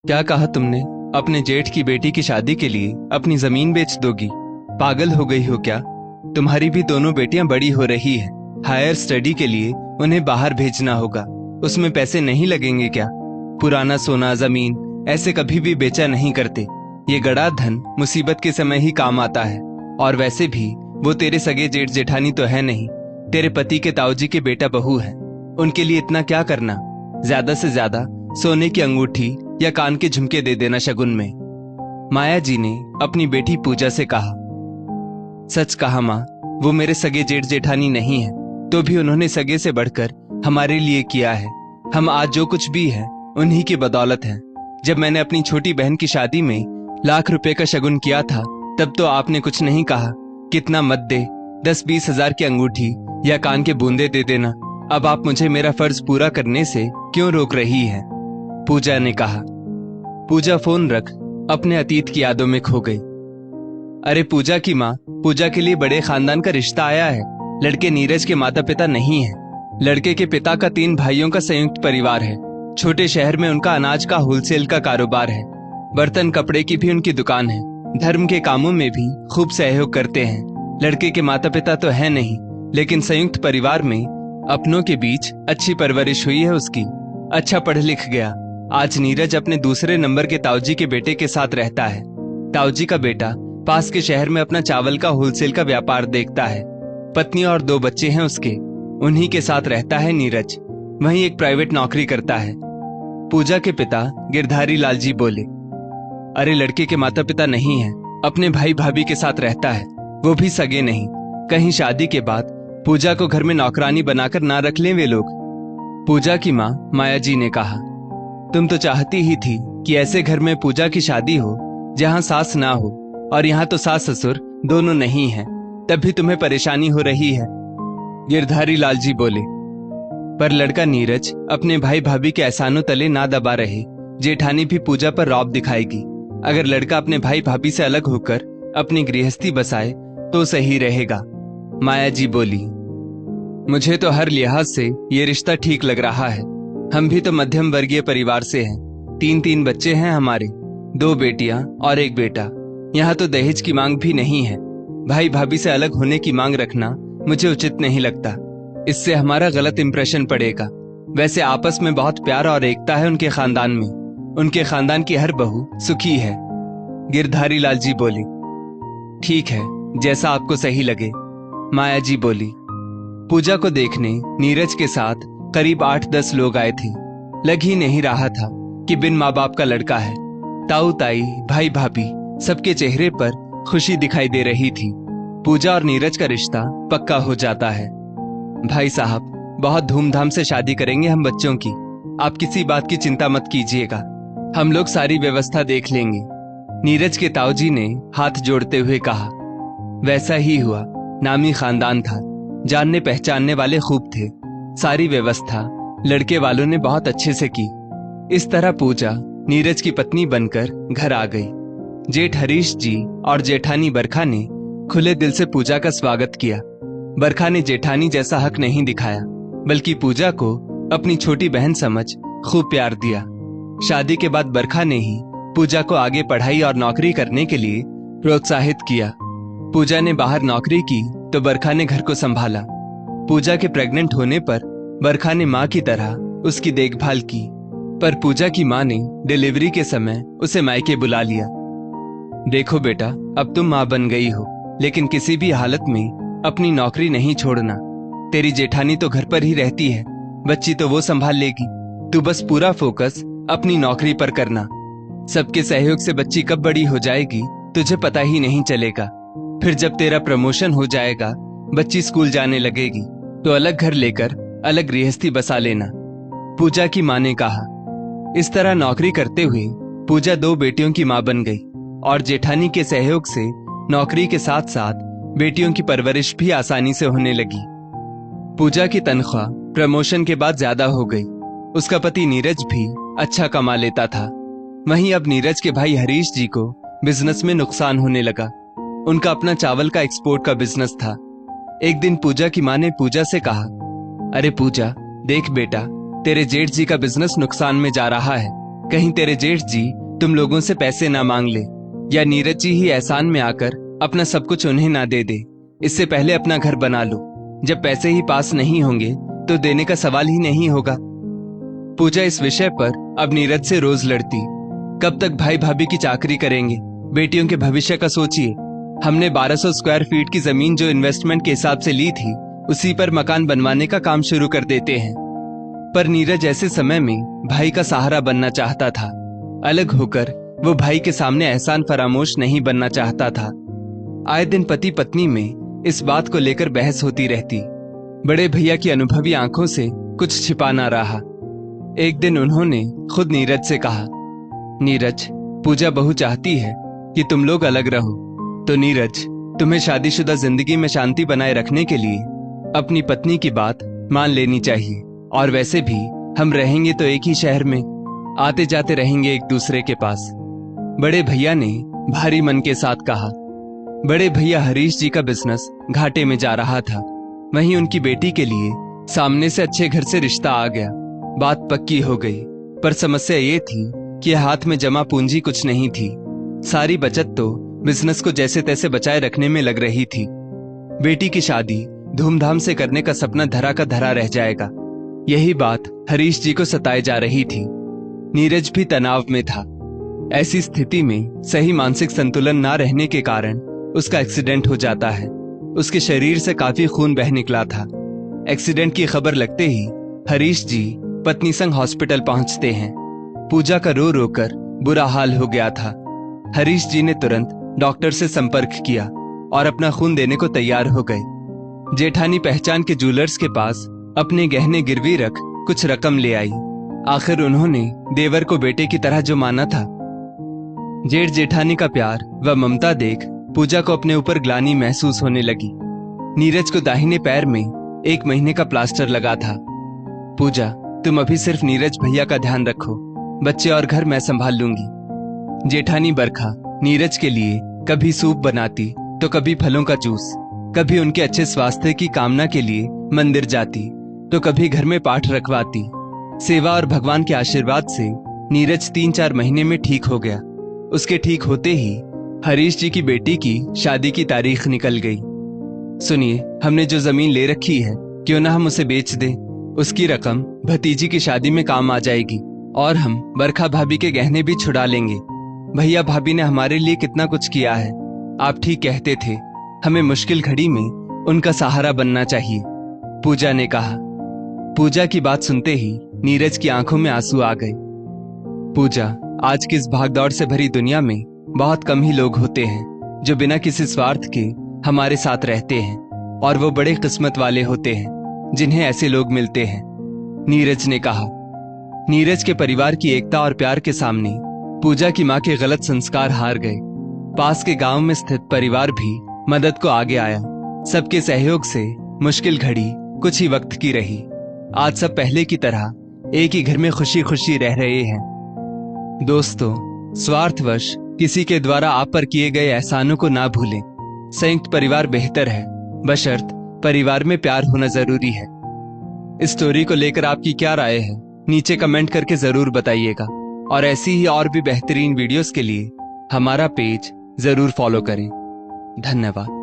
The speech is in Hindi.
क्या कहा तुमने? अपने जेठ की बेटी की शादी के लिए अपनी जमीन बेच दोगी? पागल हो गई हो क्या? तुम्हारी भी दोनों बेटियां बड़ी हो रही है। हायर स्टडी के लिए उन्हें बाहर भेजना होगा, उसमें पैसे नहीं लगेंगे क्या? पुराना सोना जमीन ऐसे कभी भी बेचा नहीं करते। ये गड़ा धन मुसीबत के समय ही काम आता है। और वैसे भी वो तेरे सगे जेठ जेठानी तो है नहीं, तेरे पति के ताऊजी के बेटा बहू है। उनके लिए इतना क्या करना? ज्यादा से ज्यादा सोने की अंगूठी या कान के झुमके दे देना शगुन में। माया जी ने अपनी बेटी पूजा से कहा। सच कहा माँ, वो मेरे सगे जेठ जेठानी नहीं है, तो भी उन्होंने सगे से बढ़कर हमारे लिए किया है। हम आज जो कुछ भी है उन्हीं की बदौलत है। जब मैंने अपनी छोटी बहन की शादी में ₹1,00,000 का शगुन किया था, तब तो आपने कुछ नहीं कहा। कितना मत दे, 10-20 हजार की अंगूठी या कान के बूंदे दे देना। अब आप मुझे मेरा फर्ज पूरा करने से क्यों रोक रही है? पूजा ने कहा। पूजा फोन रख अपने अतीत की यादों में खो गई। अरे पूजा की माँ, पूजा के लिए बड़े खानदान का रिश्ता आया है। लड़के नीरज के माता पिता नहीं है। लड़के के पिता का 3 भाइयों का संयुक्त परिवार है। छोटे शहर में उनका अनाज का होलसेल का कारोबार है। बर्तन कपड़े की भी उनकी दुकान है। धर्म के कामों में भी खूब सहयोग करते हैं। लड़के के माता पिता तो है नहीं, लेकिन संयुक्त परिवार में अपनों के बीच अच्छी परवरिश हुई है उसकी। अच्छा पढ़ लिख गया। आज नीरज अपने दूसरे नंबर के ताऊजी के बेटे के साथ रहता है। ताऊजी का बेटा पास के शहर में अपना चावल का होलसेल का व्यापार देखता है। पत्नी और 2 बच्चे हैं उसके, उन्हीं के साथ रहता है नीरज। वहीं एक प्राइवेट नौकरी करता है। पूजा के पिता गिरधारी लाल जी बोले। अरे लड़के के माता पिता नहीं है, अपने भाई भाभी के साथ रहता है, वो भी सगे नहीं। कहीं शादी के बाद पूजा को घर में नौकरानी बनाकर ना रख लें वे लोग। पूजा की माँ माया जी ने कहा। तुम तो चाहती ही थी कि ऐसे घर में पूजा की शादी हो जहाँ सास ना हो, और यहाँ तो सास ससुर दोनों नहीं हैं, तब भी तुम्हें परेशानी हो रही है। गिरधारी लाल जी बोले। पर लड़का नीरज अपने भाई भाभी के एहसानों तले ना दबा रहे। जेठानी भी पूजा पर रौब दिखाएगी। अगर लड़का अपने भाई भाभी से अलग होकर अपनी गृहस्थी बसाए तो सही रहेगा। माया जी बोली। मुझे तो हर लिहाज से ये रिश्ता ठीक लग रहा है। हम भी तो मध्यम वर्गीय परिवार से हैं। 3 बच्चे हैं हमारे, 2 बेटियां और 1 बेटा। यहाँ तो दहेज की मांग भी नहीं है। भाई भाभी से अलग होने की मांग रखना मुझे उचित नहीं लगता। इससे हमारा गलत इंप्रेशन पड़ेगा। वैसे आपस में बहुत प्यार और एकता है उनके खानदान में। उनके खानदान की हर बहू सुखी है। गिरधारी लाल जी बोले। ठीक है, जैसा आपको सही लगे। माया जी बोली। पूजा को देखने नीरज के साथ करीब 8-10 लोग आए थे। लग ही नहीं रहा था कि बिन माँ बाप का लड़का है। ताऊ ताई, भाई भाभी, सबके चेहरे पर खुशी दिखाई दे रही थी। पूजा और नीरज का रिश्ता पक्का हो जाता है। भाई साहब, बहुत धूमधाम से शादी करेंगे हम बच्चों की। आप किसी बात की चिंता मत कीजिएगा, हम लोग सारी व्यवस्था देख लेंगे। नीरज के ताऊजी ने हाथ जोड़ते हुए कहा। वैसा ही हुआ। नामी खानदान था, जानने पहचानने वाले खूब थे। सारी व्यवस्था लड़के वालों ने बहुत अच्छे से की। इस तरह पूजा नीरज की पत्नी बनकर घर आ गई। जेठ हरीश जी और जेठानी बरखा ने खुले दिल से पूजा का स्वागत किया। बरखा ने जेठानी जैसा हक नहीं दिखाया, बल्कि पूजा को अपनी छोटी बहन समझ खूब प्यार दिया। शादी के बाद बरखा ने ही पूजा को आगे पढ़ाई और नौकरी करने के लिए प्रोत्साहित किया। पूजा ने बाहर नौकरी की तो बरखा ने घर को संभाला। पूजा के प्रेग्नेंट होने पर बरखा ने माँ की तरह उसकी देखभाल की, पर पूजा की माँ ने डिलीवरी के समय उसे मायके बुला लिया। देखो बेटा, अब तुम माँ बन गई हो, लेकिन किसी भी हालत में अपनी नौकरी नहीं छोड़ना। तेरी जेठानी तो घर पर ही रहती है, बच्ची तो वो संभाल लेगी। तू बस पूरा फोकस अपनी नौकरी पर करना। सबके सहयोग से बच्ची कब बड़ी हो जाएगी तुझे पता ही नहीं चलेगा। फिर जब तेरा प्रमोशन हो जाएगा, बच्ची स्कूल जाने लगेगी, तो अलग घर लेकर अलग गृहस्थी बसा लेना। पूजा की माँ ने कहा। इस तरह नौकरी करते हुए पूजा 2 बेटियों की माँ बन गई और जेठानी के सहयोग से नौकरी के साथ साथ बेटियों की परवरिश भी आसानी से होने लगी। पूजा की तनख्वाह प्रमोशन के बाद ज्यादा हो गई। उसका पति नीरज भी अच्छा कमा लेता था। वहीं अब नीरज के भाई हरीश जी को बिजनेस में नुकसान होने लगा। उनका अपना चावल का एक्सपोर्ट का बिजनेस था। एक दिन पूजा की माँ ने पूजा से कहा, अरे पूजा, देख बेटा, तेरे जेठ जी का बिजनेस नुकसान में जा रहा है। कहीं तेरे जेठ जी तुम लोगों से पैसे ना मांग ले, या नीरज जी ही एहसान में आकर अपना सब कुछ उन्हें ना दे दे। इससे पहले अपना घर बना लो। जब पैसे ही पास नहीं होंगे तो देने का सवाल ही नहीं होगा। पूजा इस विषय पर अब नीरज से रोज लड़ती। कब तक भाई भाभी की चाकरी करेंगे? बेटियों के भविष्य का सोचिए। हमने 1200 स्क्वायर फीट की जमीन जो इन्वेस्टमेंट के हिसाब से ली थी, उसी पर मकान बनवाने का काम शुरू कर देते हैं। पर नीरज ऐसे समय में भाई का सहारा बनना चाहता था। अलग होकर वो भाई के सामने एहसान फरामोश नहीं बनना चाहता था। आए दिन पति पत्नी में इस बात को लेकर बहस होती रहती। बड़े भैया की अनुभवी आंखों से कुछ छिपा ना रहा। एक दिन उन्होंने खुद नीरज से कहा, नीरज, पूजा बहु चाहती है कि तुम लोग अलग रहो, तो नीरज, तुम्हें शादीशुदा जिंदगी में शांति बनाए रखने के लिए अपनी पत्नी की बात मान लेनी चाहिए। और वैसे भी हम रहेंगे तो एक ही शहर में, आते जाते रहेंगे एक दूसरे के पास। बड़े भैया ने भारी मन के साथ कहा। बड़े भैया हरीश जी का बिजनेस घाटे में जा रहा था। वहीं उनकी बेटी के लिए सामने से अच्छे घर से रिश्ता आ गया। बात पक्की हो गई। पर समस्या ये थी कि हाथ में जमा पूंजी कुछ नहीं थी। सारी बचत तो बिजनेस को जैसे तैसे बचाए रखने में लग रही थी। बेटी की शादी धूमधाम से करने का सपना धरा का धरा रह जाएगा, यही बात हरीश जी को सताए जा रही थी। नीरज भी तनाव में था। ऐसी स्थिति में सही मानसिक संतुलन ना रहने के कारण उसका एक्सीडेंट हो जाता है। उसके शरीर से काफी खून बह निकला था। एक्सीडेंट की खबर लगते ही हरीश जी पत्नी संग हॉस्पिटल पहुंचते हैं। पूजा का रो रो कर बुरा हाल हो गया था। हरीश जी ने तुरंत डॉक्टर से संपर्क किया और अपना खून देने को तैयार हो गए। जेठानी पहचान के ज्वेलर्स के पास अपने गहने गिरवी रख कुछ रकम ले आई। आखिर उन्होंने देवर को बेटे की तरह जो माना था। जेठ जेठानी का प्यार व ममता देख पूजा को अपने ऊपर ग्लानि महसूस होने लगी। नीरज को दाहिने पैर में 1 महीने का प्लास्टर लगा था। पूजा, तुम अभी सिर्फ नीरज भैया का ध्यान रखो, बच्चे और घर मैं संभाल लूंगी। जेठानी बरखा नीरज के लिए कभी सूप बनाती तो कभी फलों का जूस, कभी उनके अच्छे स्वास्थ्य की कामना के लिए मंदिर जाती तो कभी घर में पाठ रखवाती। सेवा और भगवान के आशीर्वाद से नीरज 3-4 महीने में ठीक हो गया। उसके ठीक होते ही हरीश जी की बेटी की शादी की तारीख निकल गई। सुनिए, हमने जो जमीन ले रखी है, क्यों ना हम उसे बेच दें। उसकी रकम भतीजी की शादी में काम आ जाएगी और हम बरखा भाभी के गहने भी छुड़ा लेंगे। भैया भाभी ने हमारे लिए कितना कुछ किया है। आप ठीक कहते थे, हमें मुश्किल घड़ी में उनका सहारा बनना चाहिए, पूजा ने कहा। पूजा की बात सुनते ही नीरज की आंखों में आंसू आ गए। पूजा, आज की इस भागदौड़ से भरी दुनिया में बहुत कम ही लोग होते हैं जो बिना किसी स्वार्थ के हमारे साथ रहते हैं, और वो बड़े किस्मत वाले होते हैं जिन्हें ऐसे लोग मिलते हैं, नीरज ने कहा। नीरज के परिवार की एकता और प्यार के सामने पूजा की मां के गलत संस्कार हार गए। पास के गांव में स्थित परिवार भी मदद को आगे आया। सबके सहयोग से मुश्किल घड़ी कुछ ही वक्त की रही। आज सब पहले की तरह एक ही घर में खुशी खुशी रह रहे हैं। दोस्तों, स्वार्थवश किसी के द्वारा आप पर किए गए एहसानों को ना भूलें। संयुक्त परिवार बेहतर है, बशर्त परिवार में प्यार होना जरूरी है। इस स्टोरी को लेकर आपकी क्या राय है, नीचे कमेंट करके जरूर बताइएगा। और ऐसी ही और भी बेहतरीन वीडियोस के लिए हमारा पेज जरूर फॉलो करें। धन्यवाद।